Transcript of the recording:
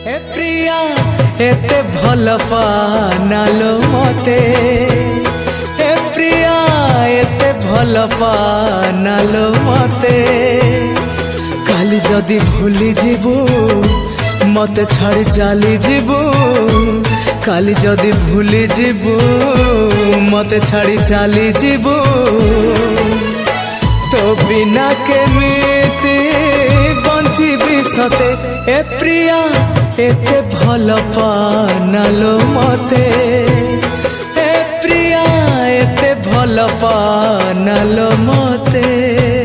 ए प्रिया एते भल पानालो मते, ए प्रिया एते भल पानालो मते। काली जदि भूली जीवु मते छाड़ी चली जीवु, काली जदि भूली जीवु मते छाड़ी चली जीवु। तो बिना केमिति बंचिबी सते, ए प्रिया एते भल पानालो मते, ए प्रिया एते भल पानालो मते।